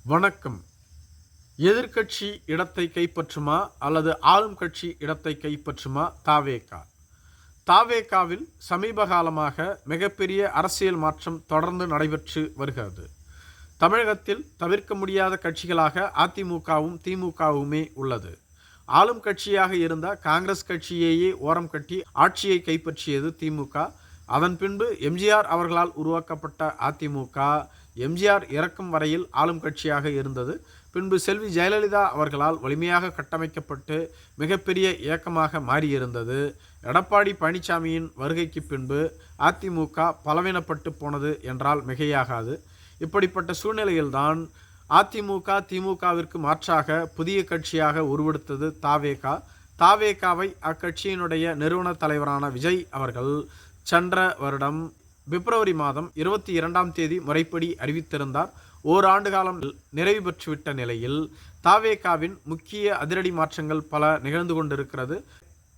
வணக்கம். எதிர்க்கட்சி இடத்தை கைப்பற்றுமா அல்லது ஆளும் கட்சி இடத்தை கைப்பற்றுமா தாவேகா? தாவேகாவில் சமீப காலமாக மிகப்பெரிய அரசியல் மாற்றம் தொடர்ந்து நடைபெற்று வருகிறது. தமிழகத்தில் தவிர்க்க முடியாத கட்சிகளாக அதிமுகவும் திமுகவுமே உள்ளது. ஆளும் கட்சியாக இருந்த காங்கிரஸ் கட்சியையே ஓரம் கட்டி ஆட்சியை கைப்பற்றியது திமுக. அதன் பின்பு எம்ஜிஆர் அவர்களால் உருவாக்கப்பட்ட அதிமுக எம்ஜிஆர் இறக்கும் வரையில் ஆளும் கட்சியாக இருந்தது. பின்பு செல்வி ஜெயலலிதா அவர்களால் வலிமையாக கட்டமைக்கப்பட்டு மிகப்பெரிய இயக்கமாக மாறியிருந்தது. எடப்பாடி பழனிசாமியின் வருகைக்கு பின்பு அதிமுக பலவீனப்பட்டு போனது என்றால் மிகையாகாது. இப்படிப்பட்ட சூழ்நிலையில்தான் அதிமுக திமுகவிற்கு மாற்றாக புதிய கட்சியாக உருவெடுத்தது தாவேகா. தாவேகாவை அக்கட்சியினுடைய நிறுவன தலைவரான விஜய் அவர்கள் சென்ற வருடம் பிப்ரவரி மாதம் 22ஆம் தேதி முறைப்படி அறிவித்திருந்தார். ஓராண்டு காலம் நிறைவு பெற்றுவிட்ட நிலையில் தாவேகாவின் முக்கிய அதிரடி மாற்றங்கள் பல நிகழ்ந்து கொண்டிருக்கிறது.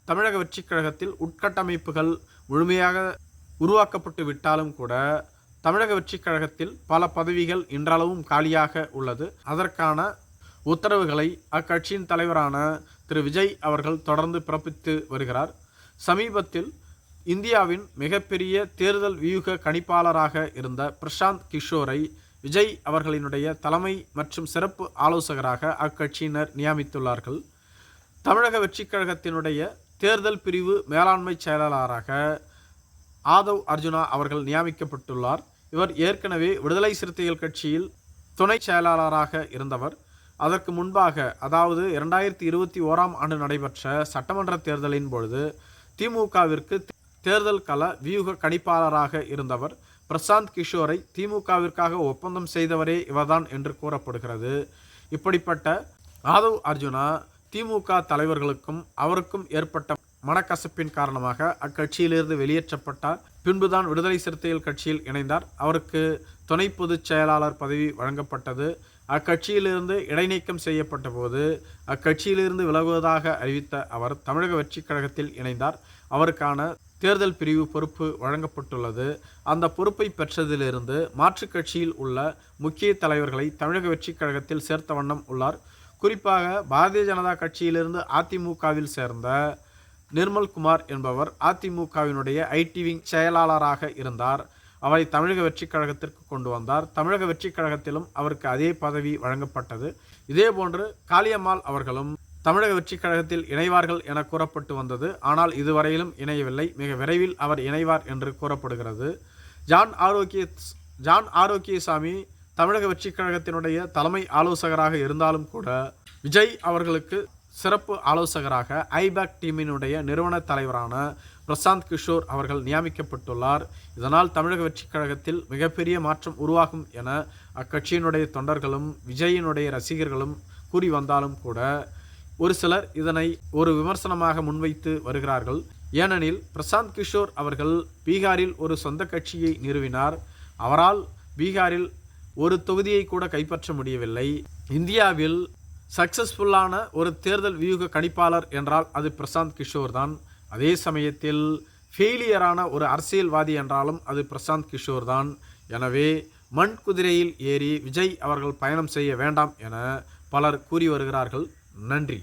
தமிழக வெற்றிக் கழகத்தில் உட்கட்டமைப்புகள் முழுமையாக உருவாக்கப்பட்டு விட்டாலும் கூட தமிழக வெற்றிக் கழகத்தில் பல பதவிகள் இன்றளவும் காலியாக உள்ளது. அதற்கான உத்தரவுகளை அக்கட்சியின் தலைவரான திரு விஜய் அவர்கள் தொடர்ந்து பிறப்பித்து வருகிறார். சமீபத்தில் இந்தியாவின் மிகப்பெரிய தேர்தல் வியூக கணிப்பாளராக இருந்த பிரசாந்த் கிஷோரை விஜய் அவர்களினுடைய தலைமை மற்றும் சிறப்பு ஆலோசகராக அக்கட்சியினர் நியமித்துள்ளார்கள். தமிழக வெற்றிக் கழகத்தினுடைய தேர்தல் பிரிவு மேலாண்மை செயலாளராக ஆதவ் அர்ஜுனா அவர்கள் நியமிக்கப்பட்டுள்ளார். இவர் ஏற்கனவே விடுதலை சிறுத்தைகள் கட்சியில் துணை செயலாளராக இருந்தவர். அதற்கு முன்பாக, அதாவது 2021ஆம் ஆண்டு நடைபெற்ற சட்டமன்ற தேர்தலின் பொழுது திமுகவிற்கு தேர்தல் கள வியூக கணிப்பாளராக இருந்தவர். பிரசாந்த் கிஷோரை திமுகவிற்காக ஒப்பந்தம் செய்தவரே இவர்தான் என்று கூறப்படுகிறது. இப்படிப்பட்ட ஆதவ் அர்ஜுனா திமுக தலைவர்களுக்கும் அவருக்கும் ஏற்பட்ட மனக்கசப்பின் காரணமாக அக்கட்சியிலிருந்து வெளியேற்றப்பட்டார். பின்புதான் விடுதலை சிறுத்தைகள் கட்சியில் இணைந்தார். அவருக்கு துணை பொதுச் செயலாளர் பதவி வழங்கப்பட்டது. அக்கட்சியிலிருந்து இடைநீக்கம் செய்யப்பட்ட போது அக்கட்சியிலிருந்து விலகுவதாக அறிவித்த அவர் தமிழக வெற்றிக் கழகத்தில் இணைந்தார். அவருக்கான தேர்தல் பிரிவு பொறுப்பு வழங்கப்பட்டுள்ளது. அந்த பொறுப்பை பெற்றதிலிருந்து மாற்றுக் கட்சியில் உள்ள முக்கிய தலைவர்களை தமிழக வெற்றிக் கழகத்தில் சேர்த்த வண்ணம் உள்ளார். குறிப்பாக பாரதிய ஜனதா கட்சியிலிருந்து அதிமுகவில் சேர்ந்த நிர்மல்குமார் என்பவர் அதிமுகவினுடைய ஐடி விங் செயலாளராக இருந்தார். அவரை தமிழக வெற்றிக் கழகத்திற்கு கொண்டு வந்தார். தமிழக வெற்றிக் கழகத்திலும் அவருக்கு அதே பதவி வழங்கப்பட்டது. இதேபோன்று காளியம்மாள் அவர்களும் தமிழக வெற்றிக் கழகத்தில் இணைவார்கள் என கூறப்பட்டு வந்தது. ஆனால் இதுவரையிலும் இணையவில்லை. மிக விரைவில் அவர் இணைவார் என்று கூறப்படுகிறது. ஜான் ஆரோக்கியசாமி தமிழக வெற்றிக் கழகத்தினுடைய தலைமை ஆலோசகராக இருந்தாலும் கூட விஜய் அவர்களுக்கு சிறப்பு ஆலோசகராக ஐபேக் டீமினுடைய நிறுவன தலைவரான பிரசாந்த் கிஷோர் அவர்கள் நியமிக்கப்பட்டுள்ளார். இதனால் தமிழக வெற்றிக் கழகத்தில் மிகப்பெரிய மாற்றம் உருவாகும் என அக்கட்சியினுடைய தொண்டர்களும் விஜயினுடைய ரசிகர்களும் கூறி வந்தாலும் கூட ஒரு சிலர் இதனை ஒரு விமர்சனமாக முன்வைத்து வருகிறார்கள். ஏனெனில் பிரசாந்த் கிஷோர் அவர்கள் பீகாரில் ஒரு சொந்த கட்சியை நிறுவினார். அவரால் பீகாரில் ஒரு தொகுதியை கூட கைப்பற்ற முடியவில்லை. இந்தியாவில் சக்சஸ்ஃபுல்லான ஒரு தேர்தல் வியூக கணிப்பாளர் என்றால் அது பிரசாந்த் கிஷோர் தான். அதே சமயத்தில் ஃபெயிலியரான ஒரு அரசியல்வாதி என்றாலும் அது பிரசாந்த் கிஷோர் தான். எனவே மண் குதிரையில் ஏறி விஜய் அவர்கள் பயணம் செய்ய வேண்டாம் என பலர் கூறி வருகிறார்கள். நன்றி.